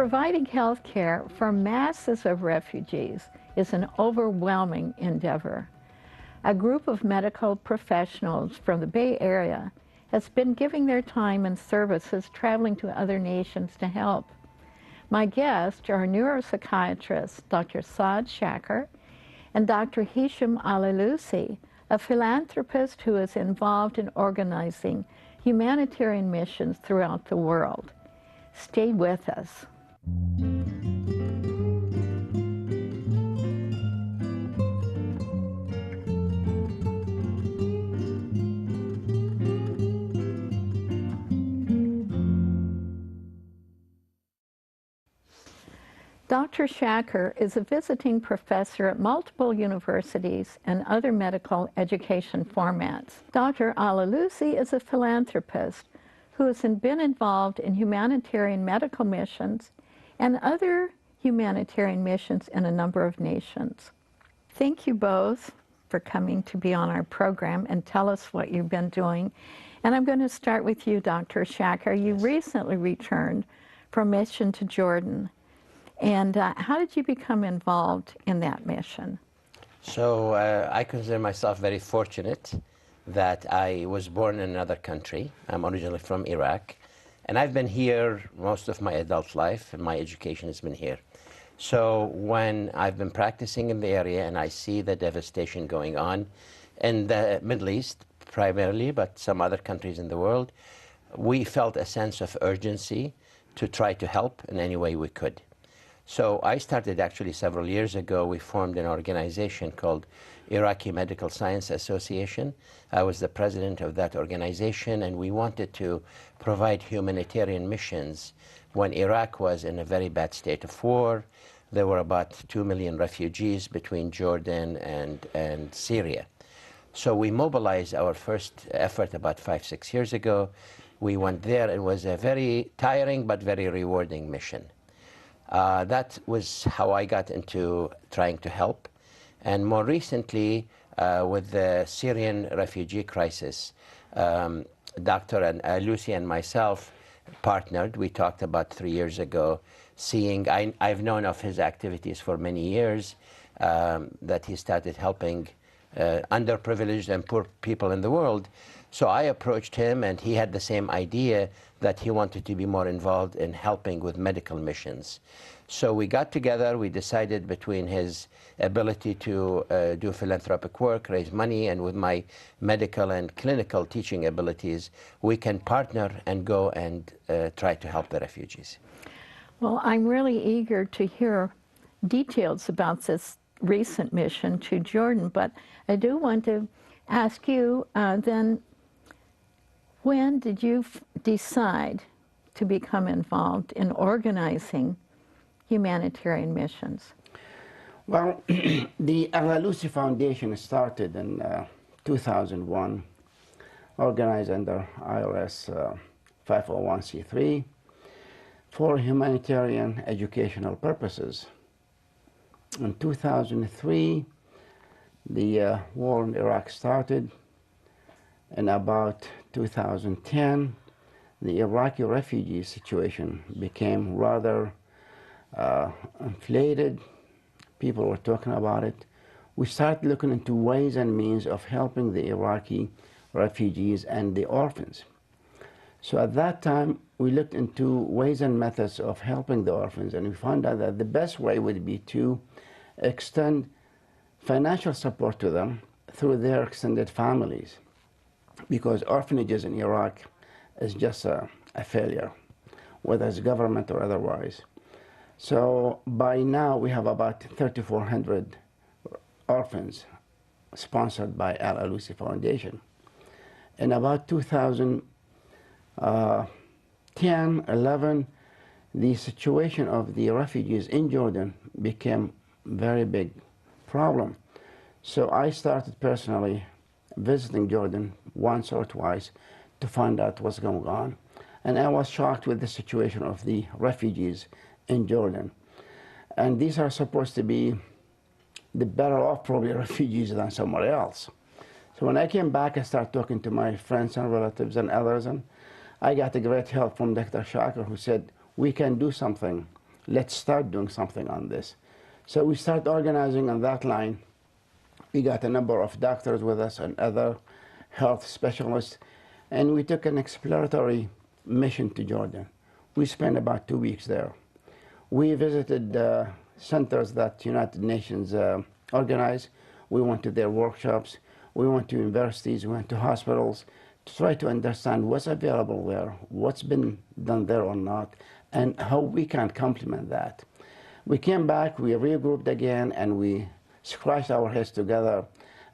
Providing health care for masses of refugees is an overwhelming endeavor. A group of medical professionals from the Bay Area has been giving their time and services traveling to other nations to help. My guests are Neuropsychiatrist Dr. Saad Shakir and Dr. Hesham Alalusi, a philanthropist who is involved in organizing humanitarian missions throughout the world. Stay with us. Dr. Shakir is a visiting professor at multiple universities and other medical education formats. Dr. Alalusi is a philanthropist who has been involved in humanitarian medical missions and other humanitarian missions in a number of nations. Thank you both for coming to be on our program and tell us what you've been doing. And I'm going to start with you, Dr. Shakir. You recently returned from mission to Jordan. And how did you become involved in that mission? So I consider myself very fortunate that I was born in another country. I'm originally from Iraq. And I've been here most of my adult life, and my education has been here. So when I've been practicing in the area and I see the devastation going on in the Middle East primarily, but some other countries in the world, we felt a sense of urgency to try to help in any way we could. So I started actually several years ago. We formed an organization called Iraqi Medical Science Association. I was the president of that organization, and we wanted to provide humanitarian missions when Iraq was in a very bad state of war. There were about 2 million refugees between Jordan and Syria. So we mobilized our first effort about 5-6 years ago. We went there. It was a very tiring but very rewarding mission. That was how I got into trying to help. And more recently, with the Syrian refugee crisis, Dr. Alalusi and myself partnered. We talked about 3 years ago, seeing, I've known of his activities for many years, that he started helping underprivileged and poor people in the world. So I approached him, and he had the same idea that he wanted to be more involved in helping with medical missions. So we got together, we decided between his ability to do philanthropic work, raise money, and with my medical and clinical teaching abilities, we can partner and go and try to help the refugees. Well, I'm really eager to hear details about this recent mission to Jordan, but I do want to ask you then, when did you decide to become involved in organizing humanitarian missions? Well, the Alalusi Foundation started in 2001, organized under IRS 501c3 for humanitarian educational purposes. In 2003, the war in Iraq started. In about 2010, the Iraqi refugee situation became rather inflated. People were talking about it. We started looking into ways and means of helping the Iraqi refugees and the orphans. So at that time, we looked into ways and methods of helping the orphans, and we found out that the best way would be to extend financial support to them through their extended families, because orphanages in Iraq is just a failure, whether it's government or otherwise. So by now we have about 3,400 orphans sponsored by Alalusi Foundation. In about 2010-11, the situation of the refugees in Jordan became very big problem. So I started personally visiting Jordan once or twice to find out what's going on. And I was shocked with the situation of the refugees in Jordan. And these are supposed to be the better off probably refugees than somewhere else. So when I came back, I started talking to my friends and relatives and others, and I got a great help from Dr. Shakir, who said, we can do something let's start doing something on this. So we start organizing on that line. We got a number of doctors with us and other health specialists, and we took an exploratory mission to Jordan. We spent about 2 weeks there. We visited centers that United Nations organize. We went to their workshops. We went to universities. We went to hospitals to try to understand what's available there, what's been done there or not, and how we can complement that. We came back, we regrouped again, and we scratched our heads together,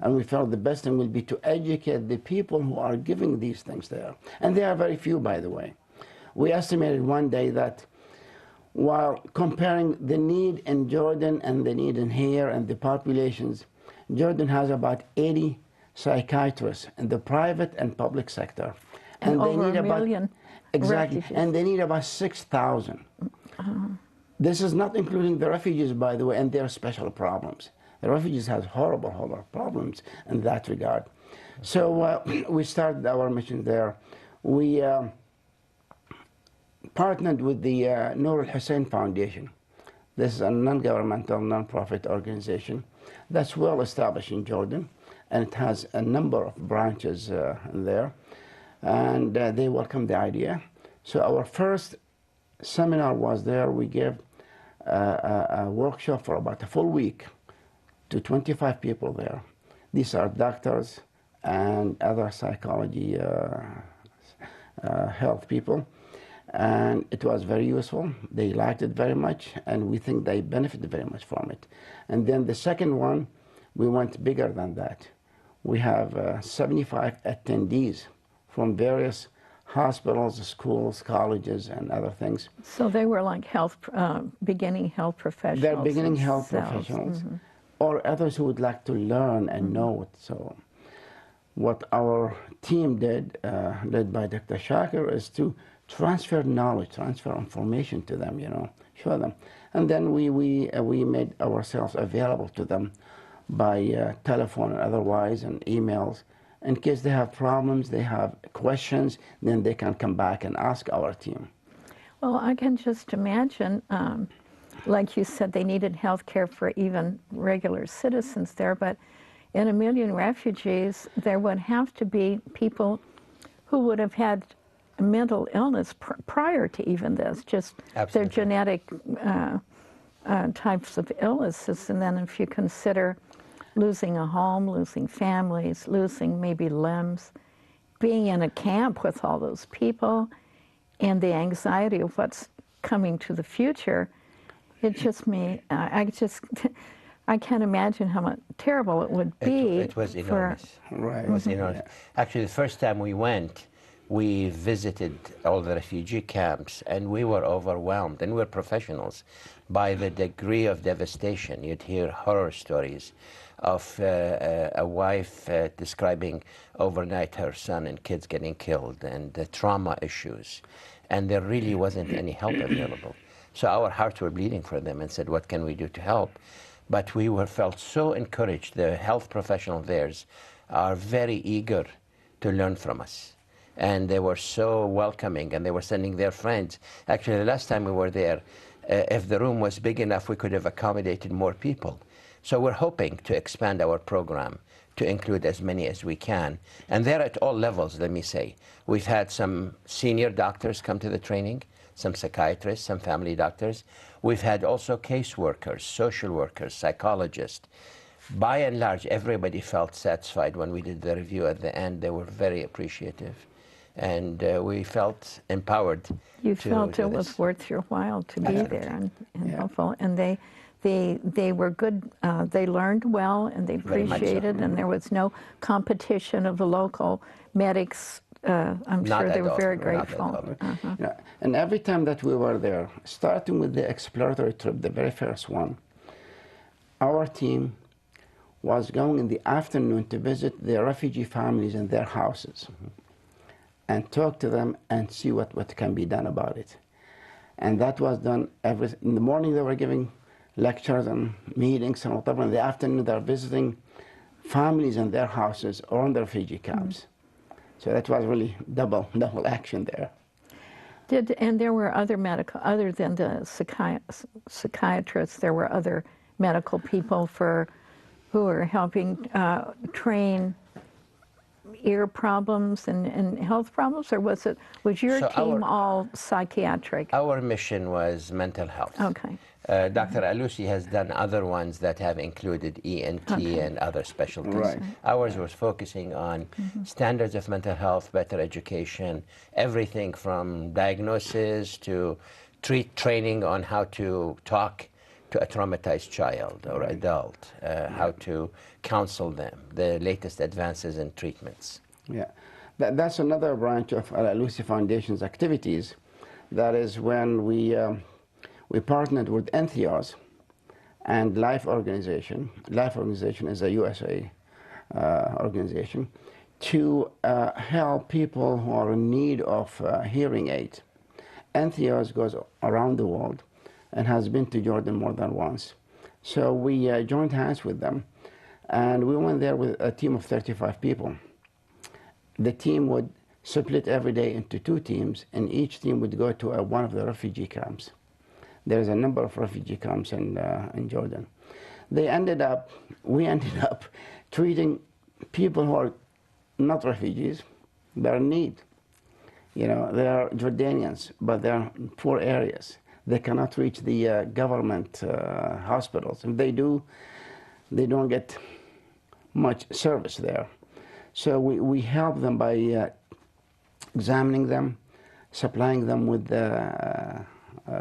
and we felt the best thing would be to educate the people who are giving these things there. And there are very few, by the way. We estimated one day that while comparing the need in Jordan and the need in here and the populations, Jordan has about 80 psychiatrists in the private and public sector. And they need about 1 million exactly, refugees. and they need about 6,000. This is not including the refugees, by the way, and their special problems. The refugees have horrible, horrible problems in that regard. So we started our mission there. We partnered with the Noor al-Hussein Foundation. This is a non-governmental, non-profit organization that's well established in Jordan, and it has a number of branches there, and they welcomed the idea. So our first seminar was there. We gave a workshop for about a full week to 25 people there. These are doctors and other psychology health people. And it was very useful. They liked it very much, and we think they benefited very much from it. And then the second one, we went bigger than that. We have 75 attendees from various hospitals, schools, colleges, and other things. So they were like beginning health professionals. They're beginning health professionals, or others who would like to learn and know it. So what our team did, led by Dr. Shakir, is to transfer knowledge, transfer information to them, show them. And then we made ourselves available to them by telephone and otherwise, and emails. In case they have problems, they have questions, then they can come back and ask our team. Well, I can just imagine, like you said, they needed health care for even regular citizens there, but in 1 million refugees, there would have to be people who would have had mental illness prior to even this, just Absolutely. their genetic types of illnesses. And then if you consider losing a home, losing families, losing maybe limbs, being in a camp with all those people, and the anxiety of what's coming to the future, it just I can't imagine how much terrible it would be. It was enormous. Right. It was enormous. Actually, the first time we went, we visited all the refugee camps, and we were overwhelmed, and we're professionals, by the degree of devastation. You'd hear horror stories of a wife describing overnight her son and kids getting killed, and the trauma issues, and there really wasn't any help available. So our hearts were bleeding for them and said, what can we do to help? But we felt so encouraged. The health professionals there are very eager to learn from us. And they were so welcoming, and they were sending their friends. Actually, the last time we were there, if the room was big enough, we could have accommodated more people. So we're hoping to expand our program to include as many as we can. And they're at all levels, let me say. We've had some senior doctors come to the training, some psychiatrists, some family doctors. We've had also caseworkers, social workers, psychologists. By and large, everybody felt satisfied when we did the review at the end. They were very appreciative. And we felt empowered. You felt it was worth your while to be there and helpful. And they were good. They learned well, and they appreciated, and there was no competition of the local medics. I'm sure they were very grateful. And every time that we were there, starting with the exploratory trip, the very first one, our team was going in the afternoon to visit the refugee families in their houses. And talk to them and see what can be done about it. And that was done in the morning. They were giving lectures and meetings, and whatever. In the afternoon, they're visiting families in their houses or in the refugee camps. So that was really double action there. And there were other medical, other than the psychiatrists, there were other medical people who were helping train ear problems and health problems, or was your team all psychiatric? Our mission was mental health. Okay. Dr. Alalusi has done other ones that have included ENT and other specialties. Right. Ours was focusing on standards of mental health, better education, everything from diagnosis to training on how to talk to a traumatized child or adult, how to counsel them, the latest advances in treatments. Yeah, that's another branch of Alalusi Foundation's activities. That is when we partnered with NTOs and Life Organization. Life Organization is a USA organization to help people who are in need of hearing aid. NTOs goes around the world and has been to Jordan more than once. So we joined hands with them, and we went there with a team of 35 people. The team would split every day into 2 teams, and each team would go to one of the refugee camps. There's a number of refugee camps in Jordan. We ended up treating people who are not refugees, they're in need. You know, they are Jordanians, but they're in poor areas. They cannot reach the government hospitals. If they do, they don't get much service there. So we help them by examining them, supplying them with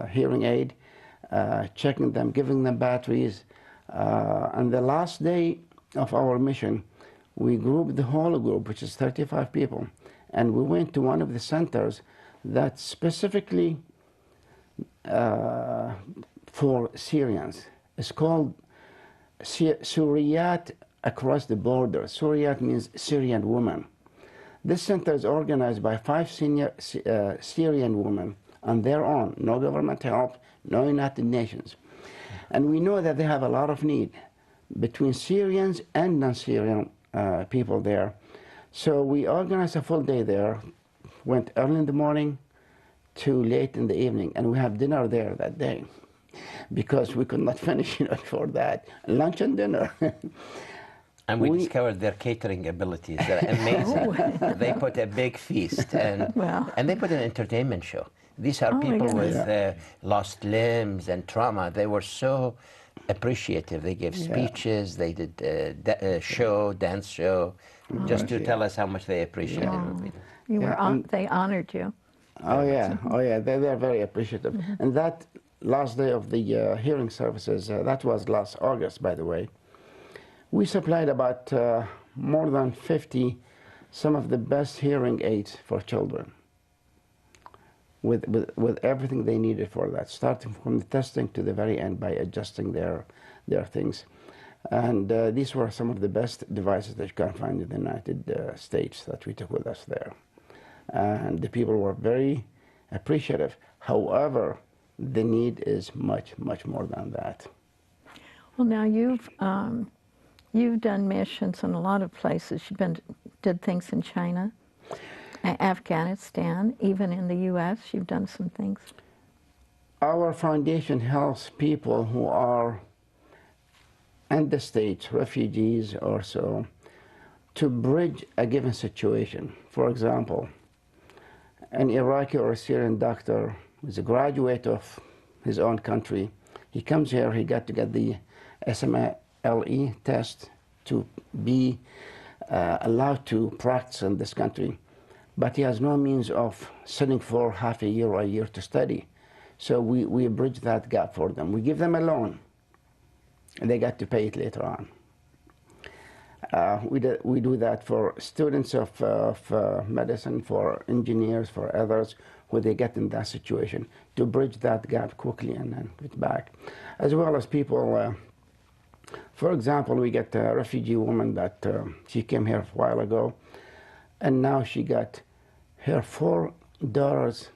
hearing aid, checking them, giving them batteries. On the last day of our mission, we grouped the whole group, which is 35 people, and we went to one of the centers that specifically for Syrians. It's called Suriyat Across the Border. Suriyat means Syrian woman. This center is organized by 5 senior Syrian women on their own, no government help, no United Nations. And we know that they have a lot of need between Syrians and non-Syrian people there. So we organized a full day there, went early in the morning to late in the evening, and we have dinner there that day because we could not finish for that, lunch and dinner. And we discovered their catering abilities. They're amazing. They put a big feast, and they put an entertainment show. These are people with lost limbs and trauma. They were so appreciative. They gave speeches, they did a show, dance show, just to tell us how much they appreciated it. They honored you. Oh yeah, they're very appreciative. And that last day of the hearing services, that was last August, by the way, we supplied about more than 50, some of the best hearing aids for children, with everything they needed for that, starting from the testing to the very end by adjusting their things. And these were some of the best devices that you can find in the United States that we took with us there. And the people were very appreciative. However, the need is much, much more than that. Well, now you've done missions in a lot of places. Did things in China, Afghanistan, even in the U.S. You've done some things. Our foundation helps people who are in the States, refugees or so, to bridge a given situation. For example, an Iraqi or a Syrian doctor is a graduate of his own country. He comes here, he got to get the SMLE test to be allowed to practice in this country, but he has no means of sitting for half a year or a year to study. So we bridge that gap for them. We give them a loan, and they got to pay it later on. We do that for students of medicine, for engineers, for others, who they get in that situation, to bridge that gap quickly and then get back. As well as people, for example, we get a refugee woman that she came here a while ago, and now she got her 4 daughters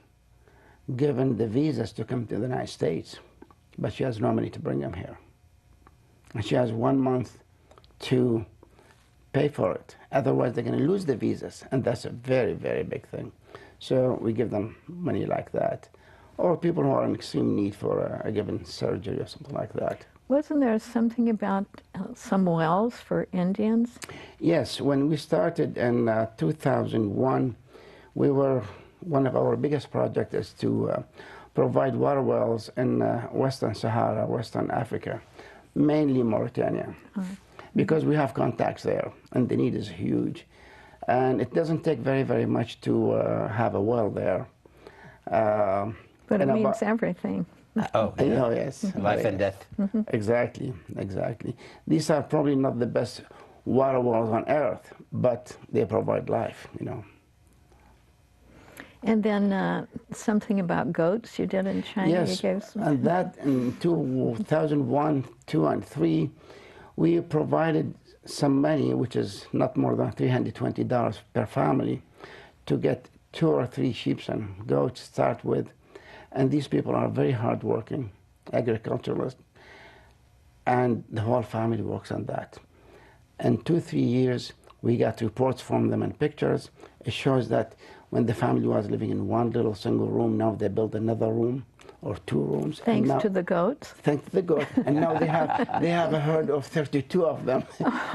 given the visas to come to the United States, but she has no money to bring them here. And she has 1 month to pay for it. Otherwise, they're going to lose the visas, and that's a very, very big thing. So we give them money like that. Or people who are in extreme need for a given surgery or something like that. Wasn't there something about some wells for Indians? Yes, when we started in 2001, one of our biggest projects is to provide water wells in Western Sahara, Western Africa, mainly Mauritania, because we have contacts there and the need is huge. And it doesn't take very, very much to have a well there. But it means everything. Oh, yeah. Oh, yes. Life and death. Exactly, exactly. These are probably not the best water wells on earth, but they provide life, you know. And then something about goats you did in China. Yes, you gave some... and that in 2001, 2, and 3, we provided some money, which is not more than $320 per family, to get 2 or 3 sheep and goats to start with. And these people are very hardworking agriculturalists, and the whole family works on that. In 2-3 years, we got reports from them and pictures. It shows that when the family was living in one little single room, now they built another room or 2 rooms. Thanks to the goats? Thanks to the goats. And now they have a herd of 32 of them.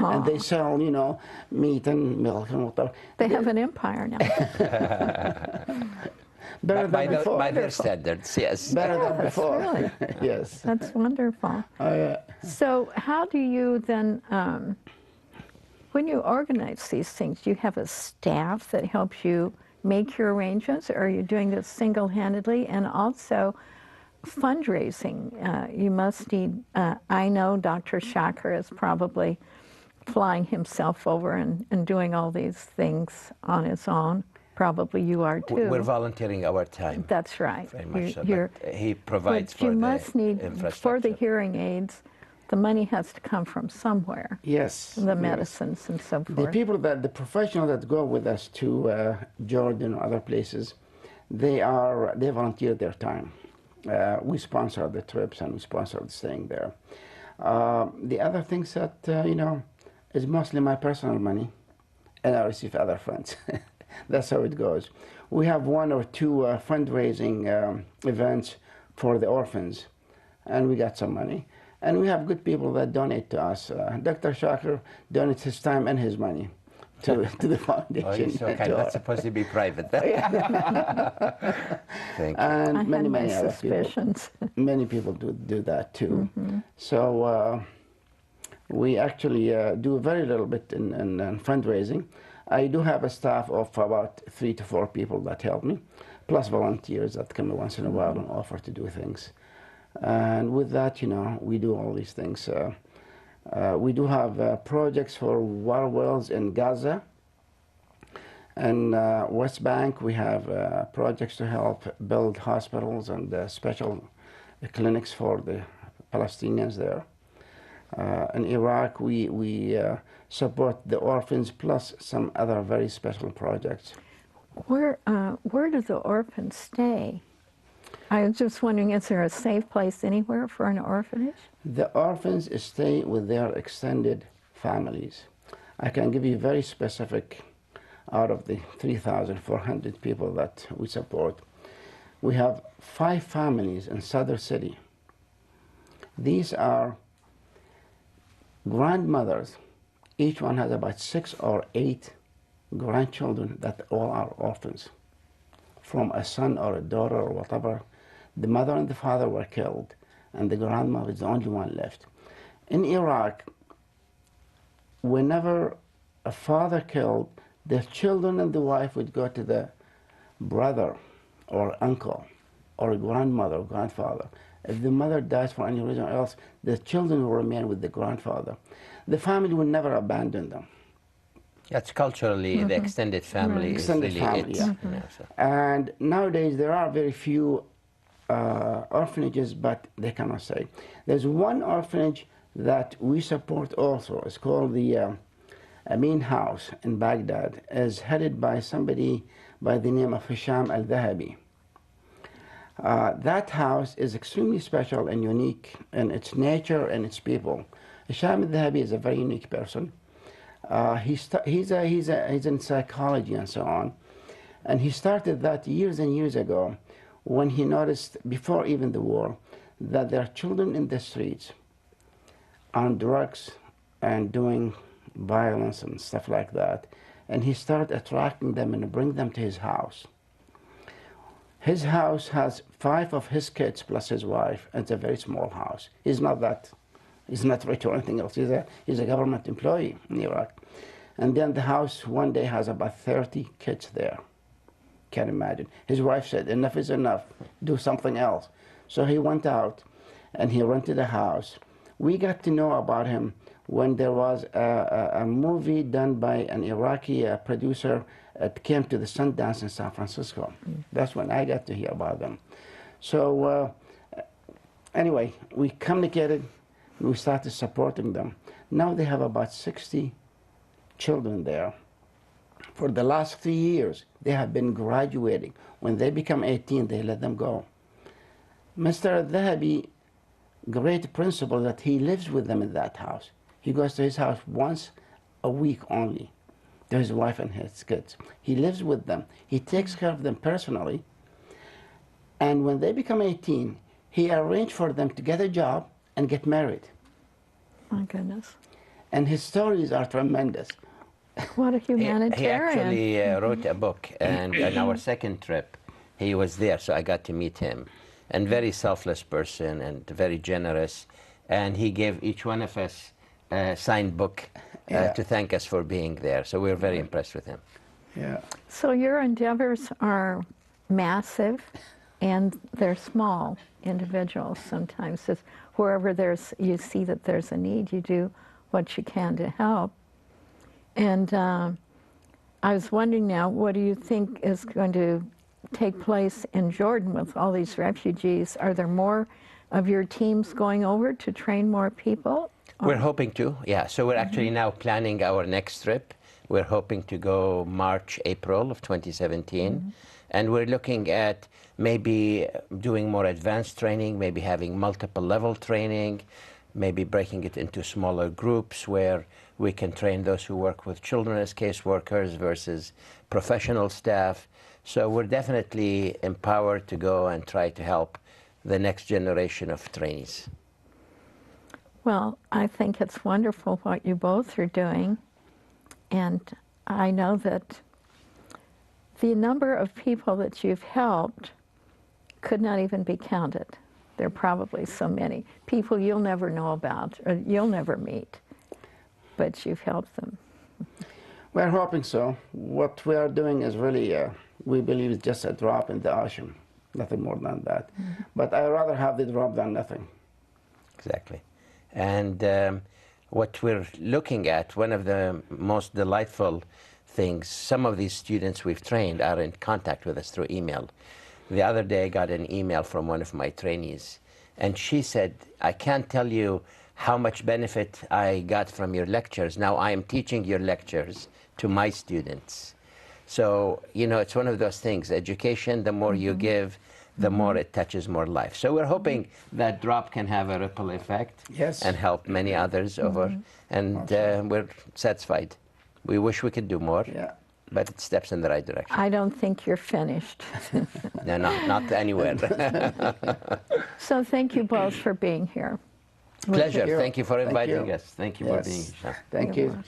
And they sell, you know, meat and milk and whatever. They have an empire now. Better than before. By their standards, yes. Better than before. Really? Yes. That's wonderful. Oh, yeah. So how do you then, when you organize these things, do you have a staff that helps you make your arrangements, or are you doing this single-handedly? And also, fundraising. You must need, I know Dr. Shakir is probably flying himself over and doing all these things on his own. Probably you are too. We're volunteering our time. That's right. Very much so. But he provides but for you the must need, infrastructure. for the hearing aids, the money has to come from somewhere. Yes. The medicines and so forth. The professionals that go with us to Jordan or other places, they volunteer their time. We sponsor the trips and we sponsor the staying there. The other things that, you know, is mostly my personal money, and I receive other funds. That's how it goes. We have 1 or 2 fundraising events for the orphans, and we got some money. And we have good people that donate to us. Dr. Shakir donates his time and his money to the foundation. Oh, you're so kind. That's supposed to be private. Thank you. And I many had other suspicions. people. Many people do that too. So we actually do very little bit in fundraising. I do have a staff of about 3 to 4 people that help me, plus volunteers that come once in a while and offer to do things. And with that, you know, we do all these things. We do have projects for water wells in Gaza. And West Bank, we have projects to help build hospitals and special clinics for the Palestinians there. In Iraq, we support the orphans plus some other very special projects. Where do the orphans stay? I was just wondering, is there a safe place anywhere for an orphanage? The orphans stay with their extended families. I can give you very specific, out of the 3,400 people that we support, we have 5 families in Sadr City. These are grandmothers. Each one has about 6 or 8 grandchildren that all are orphans. From a son or a daughter or whatever, the mother and the father were killed, and the grandmother is the only one left. In Iraq, whenever a father killed, the children and the wife would go to the brother or uncle or grandmother or grandfather. If the mother dies for any reason else, the children will remain with the grandfather. The family will never abandon them. That's culturally, the extended family is really it. Yeah. You know, so. And nowadays there are very few orphanages, but they cannot say. There's one orphanage that we support also. It's called the Amin House in Baghdad. It's headed by somebody by the name of Hesham al-Dhahabi. That house is extremely special and unique in its nature and its people. Hesham al-Dhahabi is a very unique person. He's in psychology and so on. And he started that years and years ago when he noticed, before even the war, that there are children in the streets on drugs and doing violence and stuff like that. And he started attracting them and bring them to his house. His house has 5 of his kids plus his wife, and it's a very small house. He's not rich or anything else. He's a government employee in Iraq. And then the house one day has about 30 kids there. Can't imagine. His wife said, enough is enough, do something else. So he went out and he rented a house. We got to know about him when there was a movie done by an Iraqi producer. It came to the Sundance in San Francisco. That's when I got to hear about them. So anyway, we communicated, we started supporting them. Now they have about 60 children there. For the last 3 years, they have been graduating. When they become 18, they let them go. Mr. Dhahabi, great principle that he lives with them in that house. He goes to his house once a week only, to his wife and his kids. He lives with them. He takes care of them personally. And when they become 18, he arranged for them to get a job and get married. My goodness. And his stories are tremendous. What a humanitarian. He actually wrote a book, and on our second trip, he was there, so I got to meet him. And very selfless person and very generous. And he gave each one of us a signed book to thank us for being there. So we were very impressed with him. Yeah. So your endeavors are massive, and they're small individuals sometimes. Just wherever you see that there's a need, you do what you can to help. And I was wondering now, what do you think is going to take place in Jordan with all these refugees? Are there more of your teams going over to train more people? We're hoping to, yeah. So we're actually now planning our next trip. We're hoping to go March, April of 2017. And we're looking at maybe doing more advanced training, maybe having multiple level training, maybe breaking it into smaller groups where we can train those who work with children as caseworkers versus professional staff. So we're definitely empowered to go and try to help the next generation of trainees. Well, I think it's wonderful what you both are doing. And I know that the number of people that you've helped could not even be counted. There are probably so many people you'll never know about or you'll never meet, but you've helped them. We're hoping so. What we are doing is really, we believe, is just a drop in the ocean, nothing more than that. But I'd rather have the drop than nothing. Exactly. And what we're looking at, one of the most delightful things, some of these students we've trained are in contact with us through email. The other day I got an email from one of my trainees, and she said, I can't tell you how much benefit I got from your lectures. Now I am teaching your lectures to my students. So, you know, it's one of those things. Education, the more you give, the more it touches more life. So we're hoping that drop can have a ripple effect and help many others over. And we're satisfied. We wish we could do more, but it steps in the right direction. I don't think you're finished. No, not anywhere. So thank you both for being here. Pleasure. Thank you for inviting us. Thank you for being here. Thank you.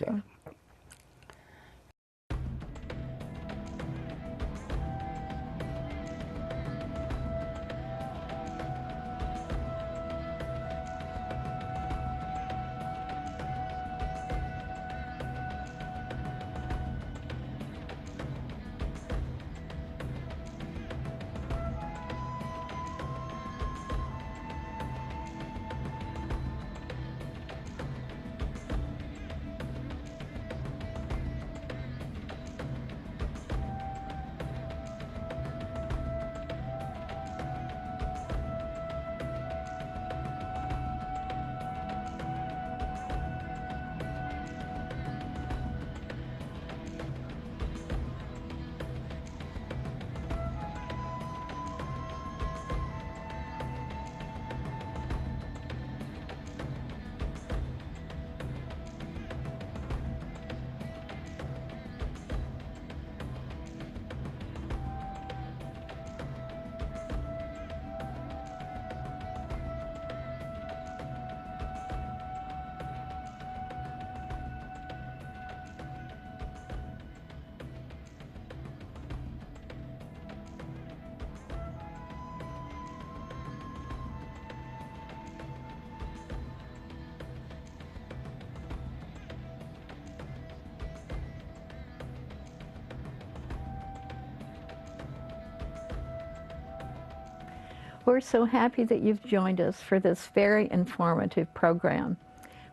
We're so happy that you've joined us for this very informative program.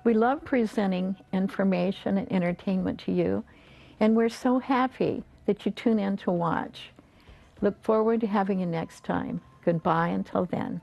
We love presenting information and entertainment to you, and we're so happy that you tune in to watch. Look forward to having you next time. Goodbye until then.